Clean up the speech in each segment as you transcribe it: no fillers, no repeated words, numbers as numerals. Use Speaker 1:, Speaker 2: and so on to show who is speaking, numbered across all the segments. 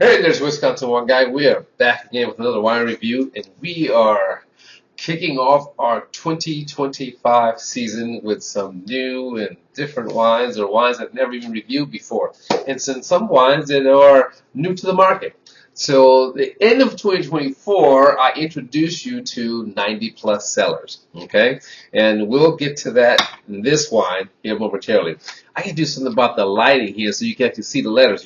Speaker 1: Hey, there's Wisconsin One Guy. We are back again with another wine review, and we are kicking off our 2025 season with some new and different wines, or wines I've never even reviewed before, and some wines that are new to the market. So, the end of 2024, I introduced you to 90 plus Cellars, okay? And we'll get to that in this wine here momentarily. I can do something about the lighting here so you can actually see the letters,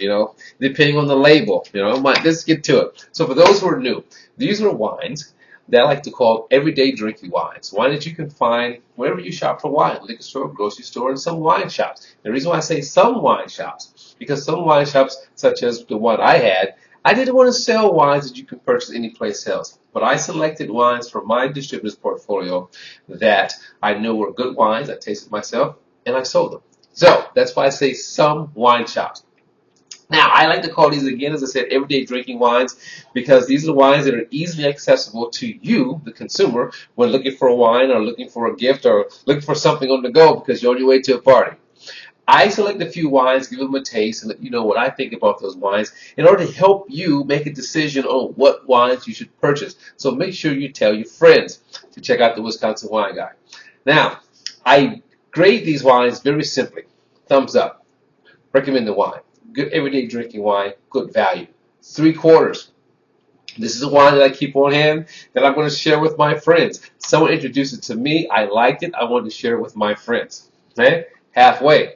Speaker 1: depending on the label, Let's get to it. So for those who are new, these are wines that I like to call everyday drinking wines. Wine that you can find wherever you shop for wine, liquor store, grocery store, and some wine shops. The reason why I say some wine shops, because some wine shops, such as the one I had, I didn't want to sell wines that you can purchase anyplace else, but I selected wines from my distributor's portfolio that I know were good wines. I tasted myself, and I sold them. So that's why I say some wine shops. Now, I like to call these, again, as I said, everyday drinking wines, because these are wines that are easily accessible to you, the consumer, when looking for a wine or looking for a gift or looking for something on the go because you're on your way to a party. I select a few wines, give them a taste, and let you know what I think about those wines in order to help you make a decision on what wines you should purchase. So make sure you tell your friends to check out the Wisconsin Wine Guy. Now, I grade these wines very simply. Thumbs up. Recommend the wine. Good everyday drinking wine, good value. 3/4. This is a wine that I keep on hand that I'm going to share with my friends. Someone introduced it to me. I liked it. I wanted to share it with my friends. Okay? Halfway.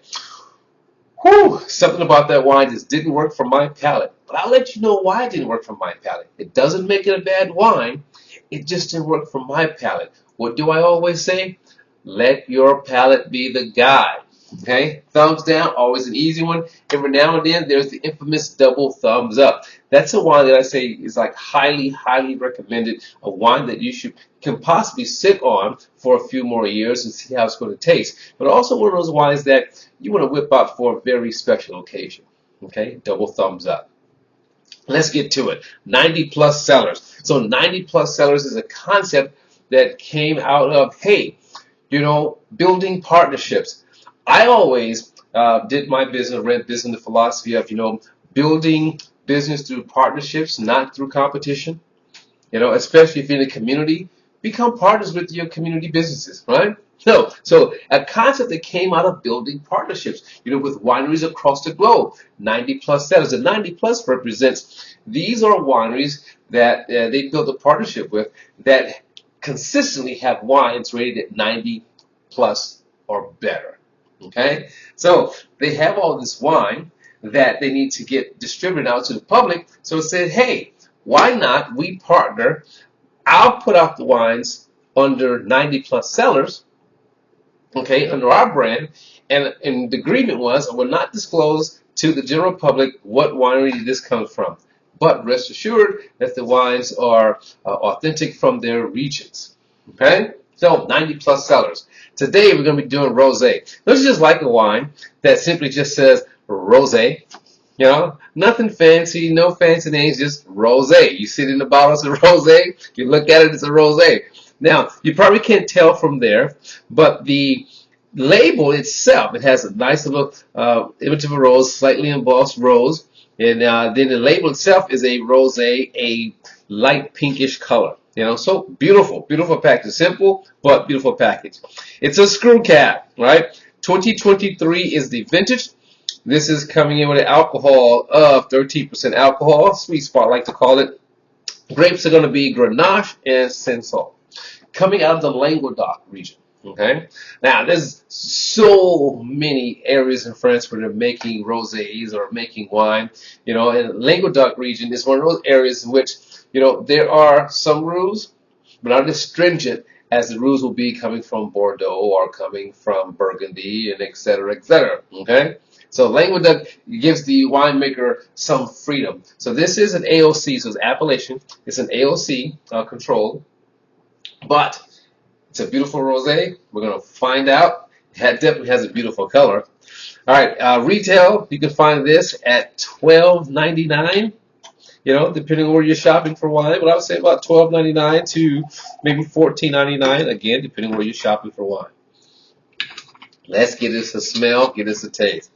Speaker 1: Whew, something about that wine just didn't work for my palate. But I'll let you know why it didn't work for my palate. It doesn't make it a bad wine. It just didn't work for my palate. What do I always say? Let your palate be the guide. Okay? Thumbs down, always an easy one. Every now and then, there's the infamous double thumbs up. That's a wine that I say is like highly, highly recommended. A wine that you can possibly sit on for a few more years and see how it's going to taste. But also one of those wines that you want to whip out for a very special occasion. Okay? Double thumbs up. Let's get to it. 90 plus Cellars. So 90 plus Cellars is a concept that came out of, building partnerships. I always did my business, ran business in the philosophy of, building business through partnerships, not through competition. Especially if you're in a community, become partners with your community businesses, right? So a concept that came out of building partnerships, with wineries across the globe, 90 plus Cellars. The 90 plus represents, these are wineries that they built a partnership with that consistently have wines rated at 90 plus or better. Okay, so they have all this wine that they need to get distributed out to the public. So it said, hey, why not we partner? I'll put out the wines under 90 plus Cellars, okay, under our brand, and the agreement was I will not disclose to the general public what winery this comes from. But rest assured that the wines are authentic from their regions. Okay? So 90 plus Cellars. Today we're going to be doing rosé. This is just like a wine that simply just says rosé. Nothing fancy, no fancy names, just rosé. You see it in the bottle, it's a rosé. You look at it, it's a rosé. Now, you probably can't tell from there, but the label itself, it has a nice little image of a rose, slightly embossed rose. And then the label itself is a rosé, a light pinkish color. So beautiful, beautiful package. Simple, but beautiful package. It's a screw cap, right? 2023 is the vintage. This is coming in with an alcohol of 13% alcohol. Sweet spot, I like to call it. Grapes are going to be Grenache and Cinsault. Coming out of the Languedoc region. Okay. Now, there's so many areas in France where they're making rosés or making wine. And Languedoc region is one of those areas in which, there are some rules, but not as stringent as the rules will be coming from Bordeaux or coming from Burgundy and et cetera, et cetera. Okay. So Languedoc gives the winemaker some freedom. So this is an AOC, so it's appellation. It's an AOC control, but it's a beautiful rosé. We're going to find out. It definitely has a beautiful color. All right, retail, you can find this at $12.99. Depending on where you're shopping for wine, but I would say about $12.99 to maybe $14.99. Again, depending on where you're shopping for wine. Let's get this a smell, get this a taste.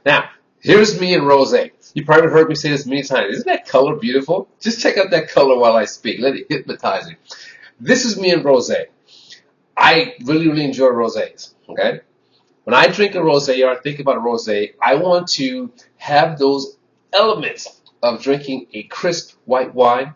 Speaker 1: Now, Here's me in rosé. You probably heard me say this many times. Isn't that color beautiful? Just check out that color while I speak. Let it hypnotize you. This is me in rosé. I really, really enjoy rosés. Okay? When I drink a rosé or I think about a rosé, I want to have those elements of drinking a crisp white wine,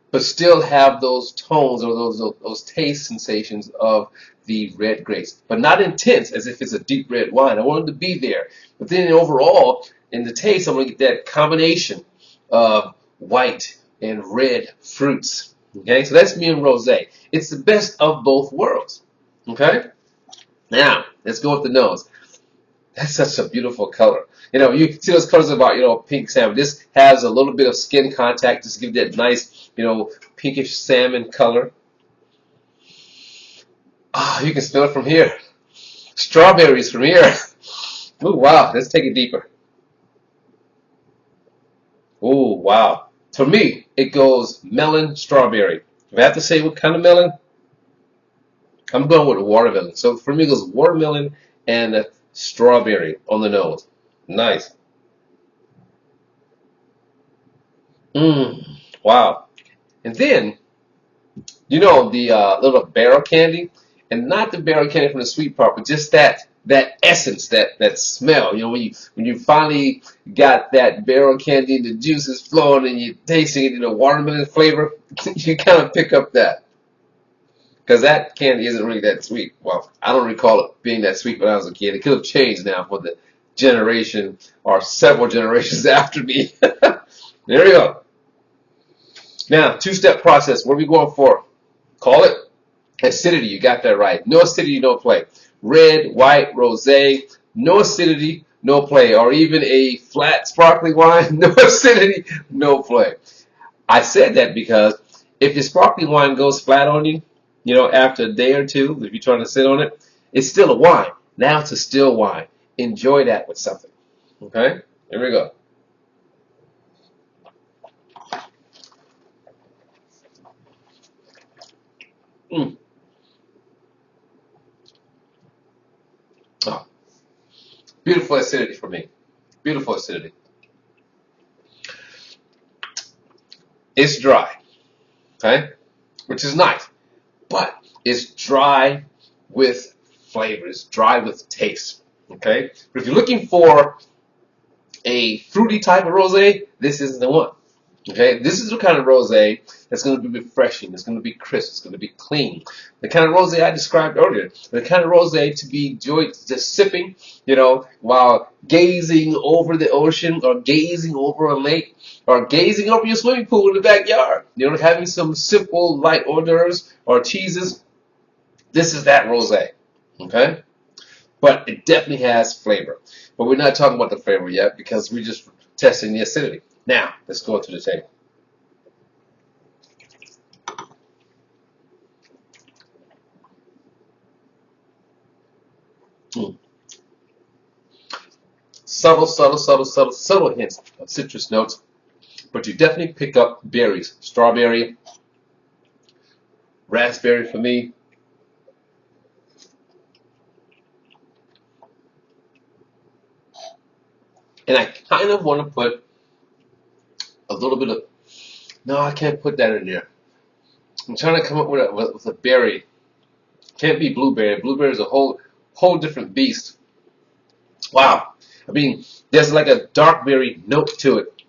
Speaker 1: but still have those tones or those taste sensations of the red grapes, but not intense as if it's a deep red wine. I want it to be there, but then overall in the taste, I'm going to get that combination of white and red fruits. Okay, so that's me and rosé. It's the best of both worlds. Okay, now let's go with the nose. That's such a beautiful color. You see those colors about, pink salmon. This has a little bit of skin contact, just give that nice, pinkish salmon color. Ah, you can smell it from here. Strawberries from here. Ooh, wow. Let's take it deeper. Ooh, wow. For me, it goes melon, strawberry. If I have to say what kind of melon, I'm going with watermelon. So for me, it goes watermelon and strawberry on the nose. Nice. Wow. And then, the little barrel candy, and not the barrel candy from the sweet part, but just that essence, that smell. When you finally got that barrel candy and the juices flowing and you're tasting it in a watermelon flavor, you kind of pick up that. Because that candy isn't really that sweet. Well, I don't recall it being that sweet when I was a kid. It could have changed now for the generation or several generations after me. There we go. Now, two-step process. What are we going for? Call it acidity. You got that right. No acidity, no play. Red, white, rosé, no acidity, no play. Or even a flat sparkling wine, no acidity, no play. I said that because if your sparkling wine goes flat on you, after a day or two, if you're trying to sit on it, it's still a wine. Now it's a still wine. Enjoy that with something. Okay? Here we go. Oh, beautiful acidity for me. Beautiful acidity. It's dry. Okay? Which is nice. But it's dry with flavor. It's dry with taste. Okay? But if you're looking for a fruity type of rosé, this isn't the one. Okay? This is the kind of rosé that's going to be refreshing. It's going to be crisp. It's going to be clean. The kind of rosé I described earlier. The kind of rosé to be enjoyed just sipping, while gazing over the ocean or gazing over a lake or gazing over your swimming pool in the backyard. Having some simple light hors d'oeuvres or cheeses. This is that rosé. Okay? But it definitely has flavor. But we're not talking about the flavor yet because we're just testing the acidity. Now, let's go to the table. Subtle hints of citrus notes, but you definitely pick up berries. Strawberry, raspberry for me. And I kind of want to put a little bit of, no, I can't put that in there. I'm trying to come up with a berry. Can't be blueberry. Blueberry is a whole different beast. Wow. I mean, there's like a dark berry note to it.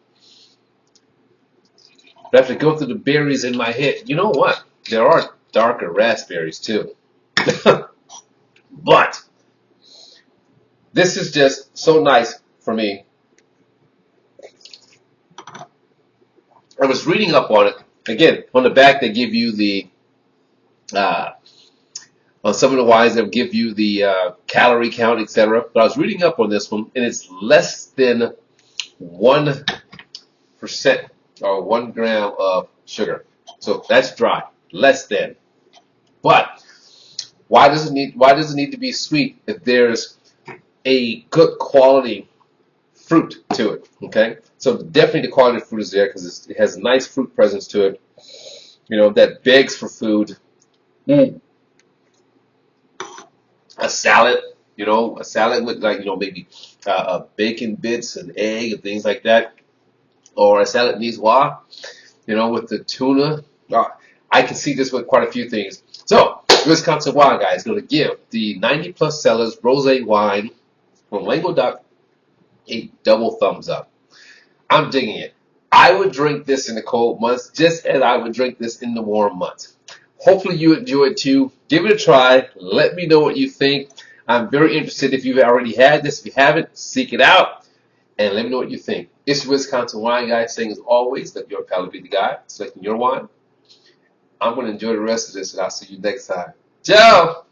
Speaker 1: But I have to go through the berries in my head. You know what? There are darker raspberries too. But this is just so nice for me. I was reading up on it. Again, on the back they give you the, on some of the wines they'll give you the calorie count, etc. But I was reading up on this one, and it's less than 1% or 1 gram of sugar. So that's dry, less than. But why does it need to be sweet if there's a good quality fruit to it? Okay, so definitely the quality of fruit is there because it has a nice fruit presence to it. That begs for food. A salad, a salad with maybe bacon bits and egg and things like that, or a salad niçoise, with the tuna. Uh, I can see this with quite a few things. So, Wisconsin Wine Guy is going to give the 90 plus Cellars rosé wine from Languedoc a double thumbs up. I'm digging it. I would drink this in the cold months just as I would drink this in the warm months. Hopefully you enjoy it too. Give it a try. Let me know what you think. I'm very interested if you've already had this. If you haven't, seek it out and let me know what you think. It's Wisconsin Wine Guy saying as always that your palate be the guide, selecting your wine. I'm going to enjoy the rest of this and I'll see you next time. Ciao!